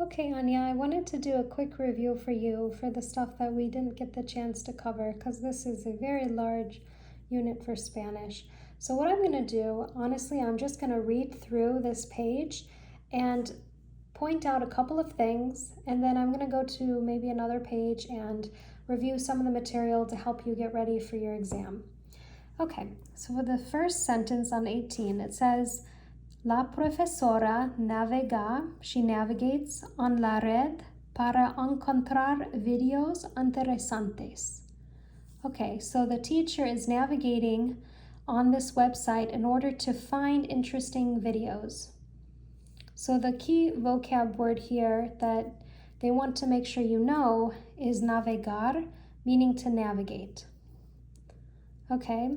Okay, Anya, I wanted to do a quick review for you for the stuff that we didn't get the chance to cover because this is a very large unit for Spanish. So what I'm going to do, honestly, I'm just going to read through this page and point out a couple of things, and then I'm going to go to maybe another page and review some of the material to help you get ready for your exam. Okay, so for the first sentence on 18, it says, La profesora navega, she navigates on la red para encontrar videos interesantes. Okay, so the teacher is navigating on this website in order to find interesting videos. So the key vocab word here that they want to make sure you know is navegar, meaning to navigate. Okay,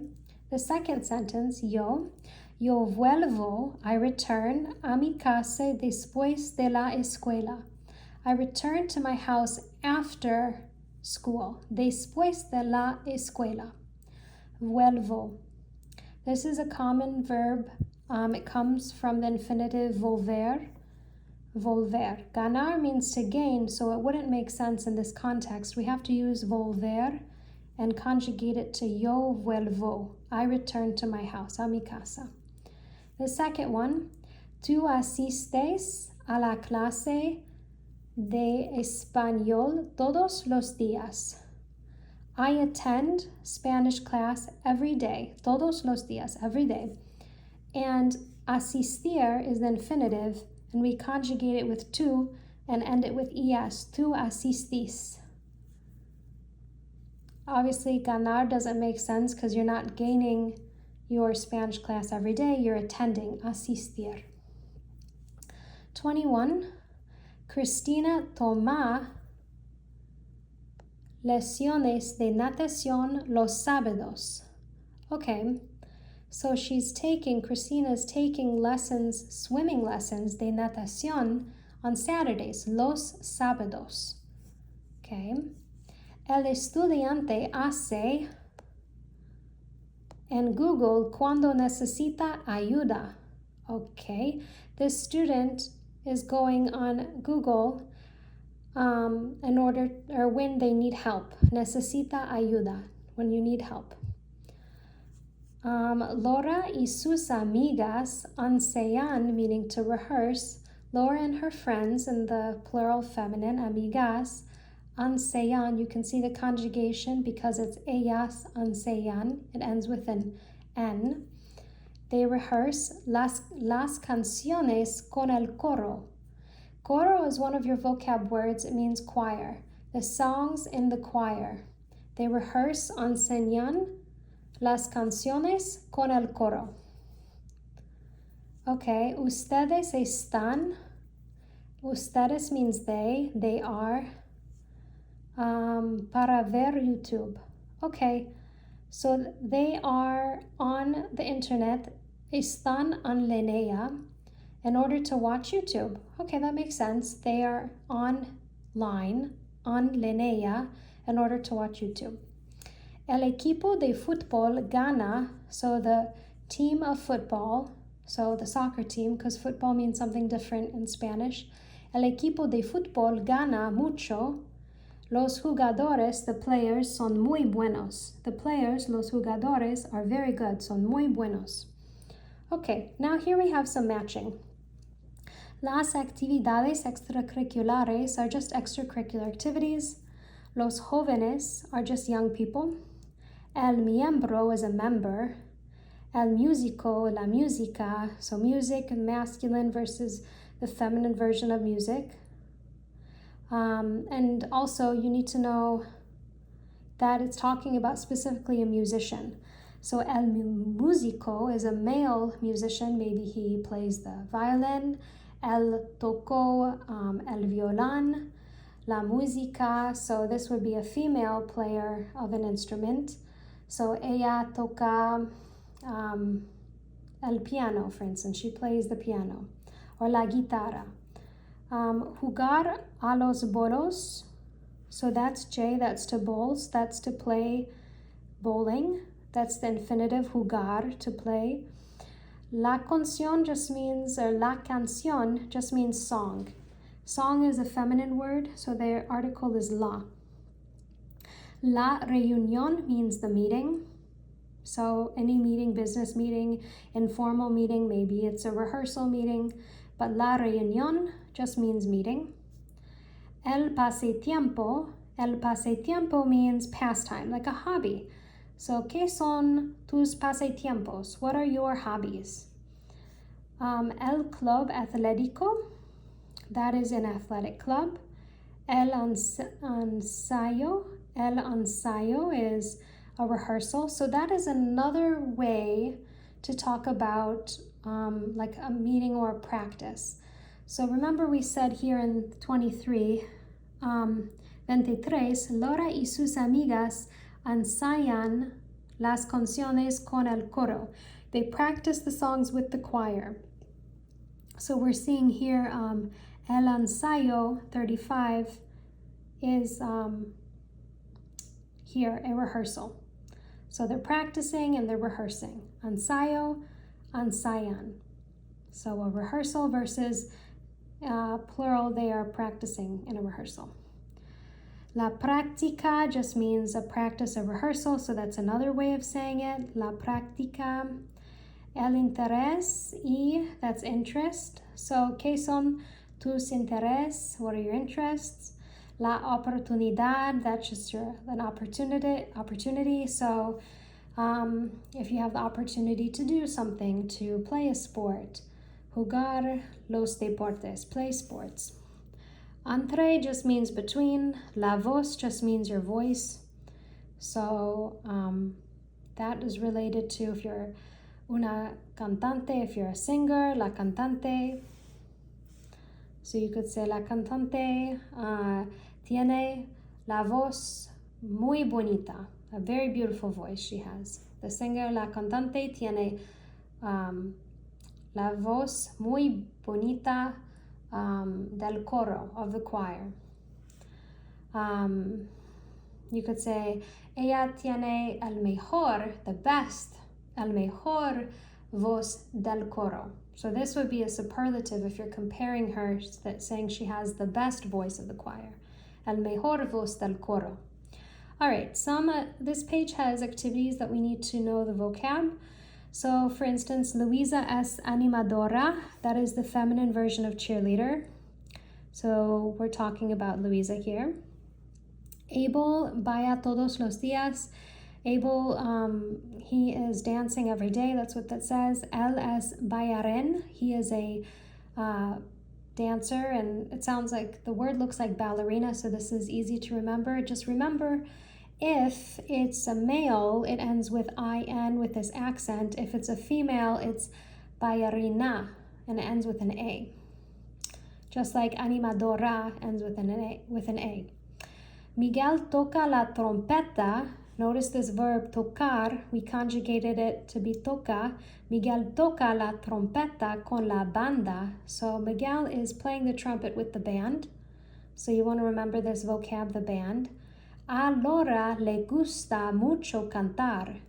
the second sentence, yo vuelvo, I return, a mi casa después de la escuela. I return to my house after school, después de la escuela. Vuelvo. This is a common verb. It comes from the infinitive volver. Volver. Ganar means to gain, so it wouldn't make sense in this context. We have to use volver and conjugate it to yo vuelvo. I return to my house, a mi casa. The second one, tú asistes a la clase de español todos los días. I attend Spanish class every day, todos los días, every day. And asistir is the infinitive, and we conjugate it with tú and end it with es, tú asistis. Obviously, ganar doesn't make sense because you're not gaining your Spanish class every day, you're attending, asistir. 21, Cristina toma lesiones de natación los sábados. Okay, so Christina's taking lessons, swimming lessons de natación on Saturdays, los sábados. Okay. El estudiante hace en Google cuando necesita ayuda. Okay, the student is going on Google when they need help. Necesita ayuda, when you need help. Laura y sus amigas ensayan, meaning to rehearse. Laura and her friends, in the plural feminine, amigas, ensayan, you can see the conjugation because it's ellas ensayan. It ends with an N. They rehearse las canciones con el coro. Coro is one of your vocab words. It means choir. The songs in the choir. They rehearse, enseñan las canciones con el coro. Okay, ustedes están. Ustedes means they are. Para ver YouTube. Okay, so they are on the internet, están en línea, in order to watch YouTube. Okay, that makes sense. They are online, en línea, in order to watch YouTube. El equipo de fútbol gana, so the team of football, so the soccer team, because football means something different in Spanish. El equipo de fútbol gana mucho. Los jugadores, the players, son muy buenos. The players, los jugadores, are very good, son muy buenos. Okay, now here we have some matching. Las actividades extracurriculares are just extracurricular activities. Los jóvenes are just young people. El miembro is a member. El músico, la música, so music, masculine versus the feminine version of music. And also you need to know that it's talking about specifically a musician. So el músico is a male musician. Maybe he plays the violin. El tocó el violán. La música, so this would be a female player of an instrument. So ella toca el piano, for instance. She plays the piano. Or la guitarra. Jugar a los bolos, so that's J, that's to bowls, that's to play bowling. That's the infinitive, jugar, to play. La canción just means, or la canción just means song. Song is a feminine word, so their article is la. La reunión means the meeting. So any meeting, business meeting, informal meeting, maybe it's a rehearsal meeting, but la reunión just means meeting. El pasatiempo means pastime, like a hobby. So, ¿qué son tus pasatiempos? What are your hobbies? El club atlético, that is an athletic club. El ensayo is a rehearsal. So that is another way to talk about like a meeting or a practice. So remember we said here in 23, 23, Laura y sus amigas ensayan las canciones con el coro. They practice the songs with the choir. So we're seeing here el ensayo 35 is here a rehearsal. So they're practicing and they're rehearsing. Ensayo, ensayan. So a rehearsal versus plural, they are practicing in a rehearsal. La práctica just means a practice, a rehearsal, so that's another way of saying it. La práctica. El interés, y that's interest. So, ¿qué son tus intereses? What are your interests? La oportunidad, that's just an opportunity. So, if you have the opportunity to do something, to play a sport, jugar los deportes, play sports. Entre just means between. La voz just means your voice. So, that is related to if you're una cantante, if you're a singer, la cantante. So you could say la cantante tiene la voz muy bonita, a very beautiful voice she has. The singer, la cantante, tiene la voz muy bonita del coro, of the choir. You could say, ella tiene el mejor, the best, el mejor voz del coro. So this would be a superlative if you're comparing her, saying she has the best voice of the choir. El mejor voz del coro. All right, this page has activities that we need to know the vocab. So for instance, Luisa es animadora, that is the feminine version of cheerleader. So we're talking about Luisa here. Abel vaya todos los días. Abel, he is dancing every day. That's what that says. Él es bailarín. He is a dancer, and it sounds like the word looks like ballerina, so this is easy to remember. Just remember, if it's a male, it ends with IN with this accent. If it's a female, it's bailarina, and it ends with an A. Just like animadora ends with an A. Miguel toca la trompeta. Notice this verb tocar, we conjugated it to be toca. Miguel toca la trompeta con la banda. So Miguel is playing the trumpet with the band. So you want to remember this vocab, the band. A Laura le gusta mucho cantar.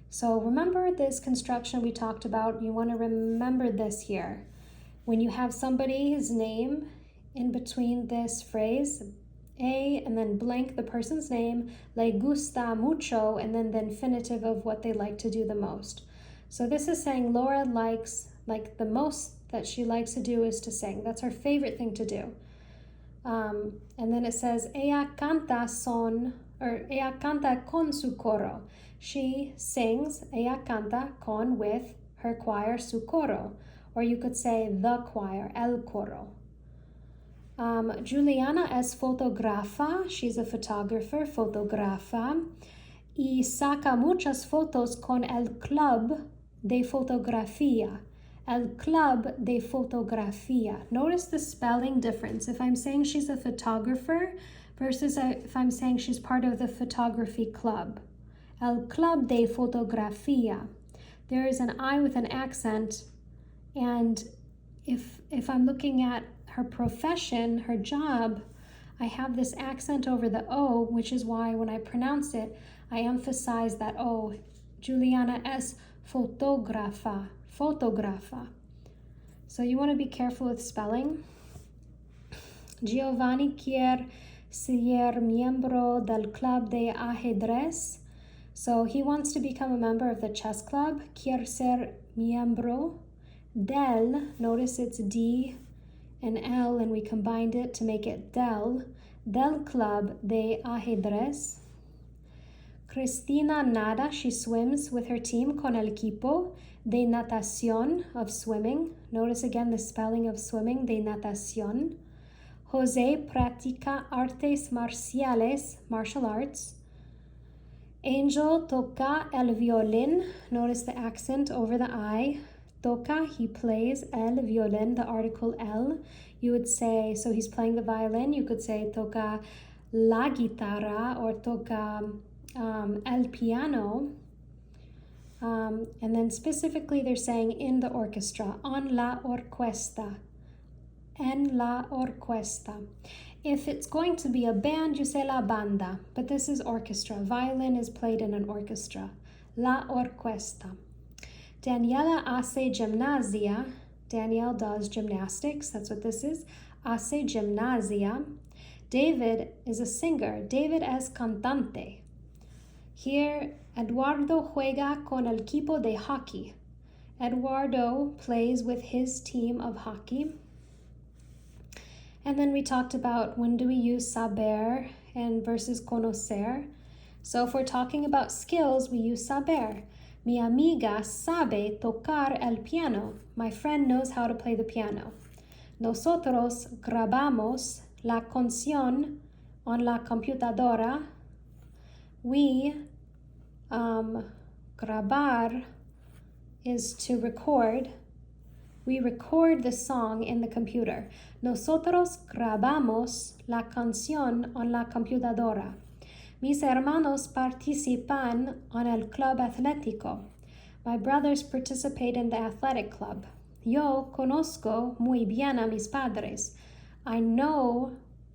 So remember this construction we talked about. You want to remember this here. When you have somebody's name in between this phrase, a and then blank the person's name, le gusta mucho, and then the infinitive of what they like to do the most. So this is saying Laura likes, like the most that she likes to do is to sing. That's her favorite thing to do. And then it says, ella canta con su coro. She sings, ella canta con, with her choir, su coro. Or you could say the choir, el coro. Juliana es fotógrafa. She's a photographer, fotógrafa. Y saca muchas fotos con el club de fotografía. El club de fotografía. Notice the spelling difference. If I'm saying she's a photographer versus if I'm saying she's part of the photography club. El club de fotografía. There is an I with an accent, and if I'm looking at her profession, her job, I have this accent over the O, which is why when I pronounce it, I emphasize that O. Juliana es fotógrafa, fotógrafa. So you want to be careful with spelling. Giovanni quiere ser miembro del club de ajedrez. So he wants to become a member of the chess club. Quiere ser miembro del, notice it's D and L and we combined it to make it del club de ajedrez. Cristina nada, she swims with her team con el equipo de natación, of swimming. Notice again the spelling of swimming, de natación. Jose practica artes marciales, martial arts. Angel toca el violín. Notice the accent over the I. Toca, he plays el violín, the article el. You would say, so he's playing the violin, you could say toca la guitarra or toca el piano. And then specifically they're saying in the orchestra, en la orquesta. En la orquesta. If it's going to be a band, you say la banda, but this is orchestra. Violin is played in an orchestra. La orquesta. Daniela hace gimnasia. Danielle does gymnastics. That's what this is. Hace gimnasia. David is a singer. David es cantante. Here, Eduardo juega con el equipo de hockey. Eduardo plays with his team of hockey. And then we talked about when do we use saber and versus conocer. So if we're talking about skills, we use saber. Mi amiga sabe tocar el piano. My friend knows how to play the piano. Nosotros grabamos la canción on la computadora. We, grabar is to record. We record the song in the computer. Nosotros grabamos la canción on la computadora. Mis hermanos participan en el club atlético. My brothers participate in the athletic club. Yo conozco muy bien a mis padres. I know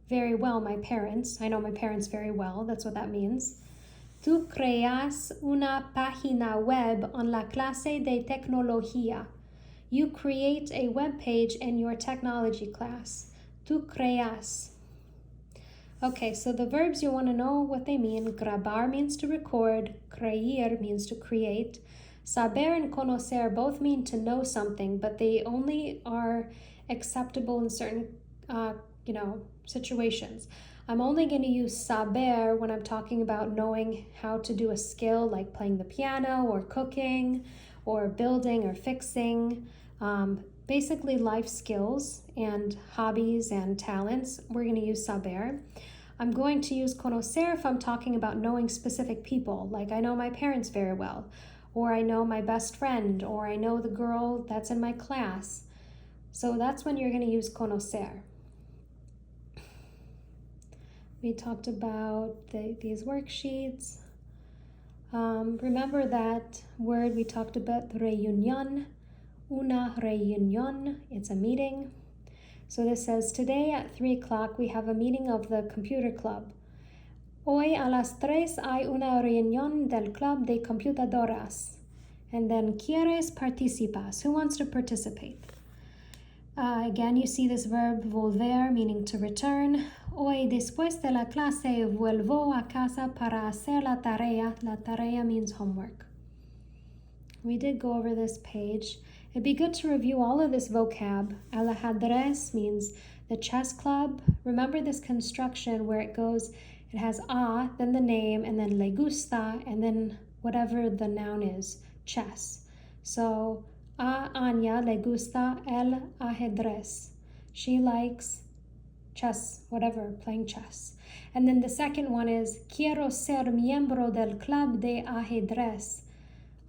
very well my parents. I know my parents very well. That's what that means. Tú creas una página web en la clase de tecnología. You create a web page in your technology class. Tú creas. Okay, so the verbs you want to know what they mean. Grabar means to record. Creer means to create. Saber and conocer both mean to know something, but they only are acceptable in certain, situations. I'm only going to use saber when I'm talking about knowing how to do a skill like playing the piano or cooking or building or fixing. Basically life skills and hobbies and talents, we're going to use saber. I'm going to use conocer if I'm talking about knowing specific people, like I know my parents very well, or I know my best friend, or I know the girl that's in my class. So that's when you're going to use conocer. We talked about these worksheets. Remember that word we talked about, reunión, una reunión, it's a meeting. So this says, today at 3 o'clock we have a meeting of the computer club. Hoy a las 3 hay una reunión del club de computadoras. And then, ¿quieres participas? Who wants to participate? Again, you see this verb volver, meaning to return. Hoy, después de la clase, vuelvo a casa para hacer la tarea. La tarea means homework. We did go over this page. It'd be good to review all of this vocab. El ajedrez means the chess club. Remember this construction where it goes, it has a, then the name, and then le gusta, and then whatever the noun is, chess. So, a Anya le gusta el ajedrez. She likes chess, whatever, playing chess. And then the second one is, quiero ser miembro del club de ajedrez.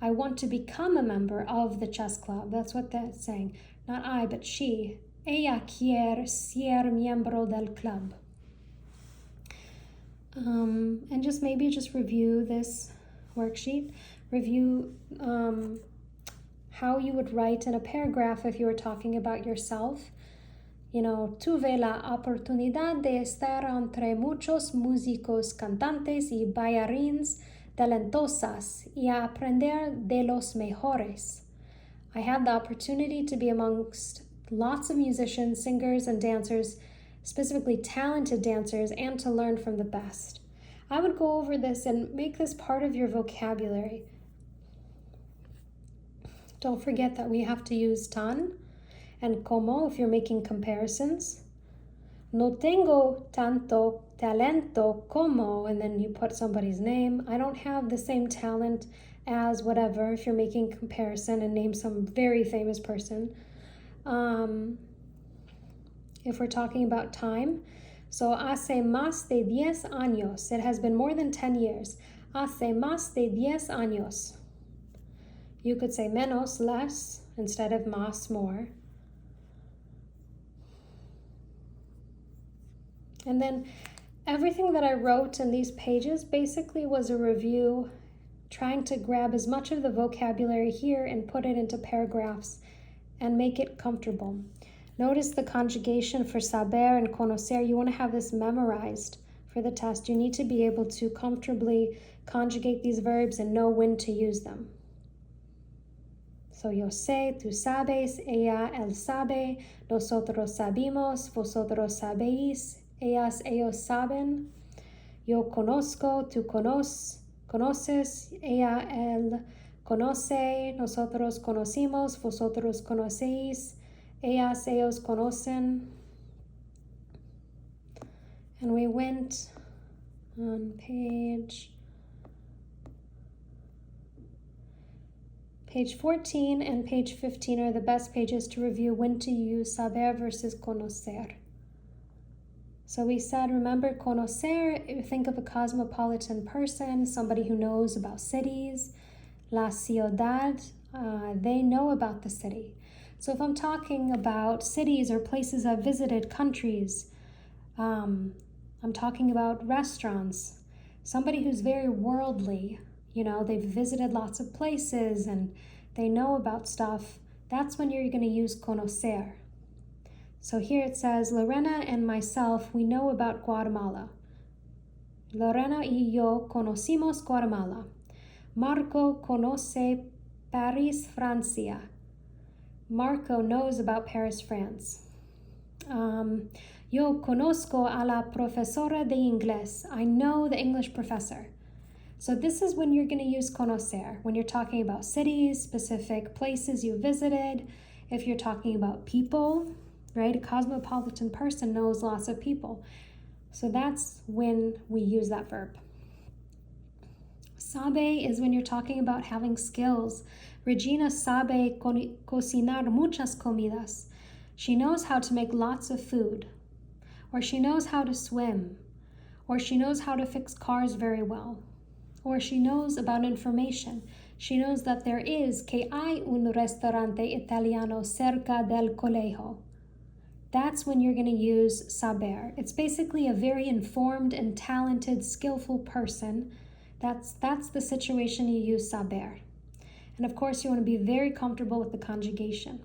I want to become a member of the chess club. That's what that's saying. Not I, but she. Ella quiere ser miembro del club. And just review this worksheet. Review how you would write in a paragraph if you were talking about yourself. Tuve la oportunidad de estar entre muchos músicos, cantantes y bailarines talentosas y a aprender de los mejores. I had the opportunity to be amongst lots of musicians, singers, and dancers specifically talented dancers, and to learn from the best. I would go over this and make this part of your vocabulary. Don't forget that we have to use tan and como if you're making comparisons. No tengo tanto talento como, and then you put somebody's name. I don't have the same talent as whatever if you're making comparison and name some very famous person. If we're talking about time, so hace más de 10 años. It has been more than 10 years. Hace más de 10 años. You could say menos, less, instead of más, more. And then everything that I wrote in these pages basically was a review, trying to grab as much of the vocabulary here and put it into paragraphs and make it comfortable. Notice the conjugation for saber and conocer. You want to have this memorized for the test. You need to be able to comfortably conjugate these verbs and know when to use them. So yo sé, tú sabes, ella, él sabe, nosotros sabemos, vosotros sabéis, ellas, ellos saben. Yo conozco, tú conoces, ella, él conoce, nosotros conocimos, vosotros conocéis, ellas, ellos conocen. And we went on page 14 and page 15 are the best pages to review when to use saber versus conocer. So we said, remember, conocer, think of a cosmopolitan person, somebody who knows about cities. La ciudad, they know about the city. So if I'm talking about cities or places I've visited, countries, I'm talking about restaurants, somebody who's very worldly, they've visited lots of places and they know about stuff, that's when you're going to use conocer. So here it says, Lorena and myself, we know about Guatemala. Lorena y yo conocimos Guatemala. Marco conoce Paris, Francia. Marco knows about Paris, France. Yo conozco a la profesora de inglés. I know the English professor. So this is when you're going to use conocer, when you're talking about cities, specific places you visited. If you're talking about people, right? A cosmopolitan person knows lots of people. So that's when we use that verb. Sabe is when you're talking about having skills. Regina sabe cocinar muchas comidas. She knows how to make lots of food. Or she knows how to swim. Or she knows how to fix cars very well. Or she knows about information. She knows that there is que hay un restaurante italiano cerca del colegio. That's when you're going to use saber. It's basically a very informed and talented, skillful person. That's the situation you use saber. And of course, you want to be very comfortable with the conjugation.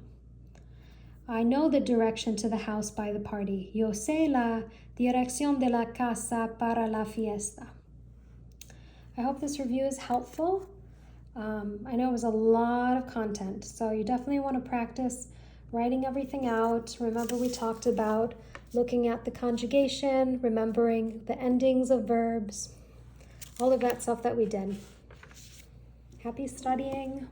I know the direction to the house by the party. Yo sé la dirección de la casa para la fiesta. I hope this review is helpful. I know it was a lot of content, so you definitely want to practice writing everything out. Remember, we talked about looking at the conjugation, remembering the endings of verbs, all of that stuff that we did. Happy studying.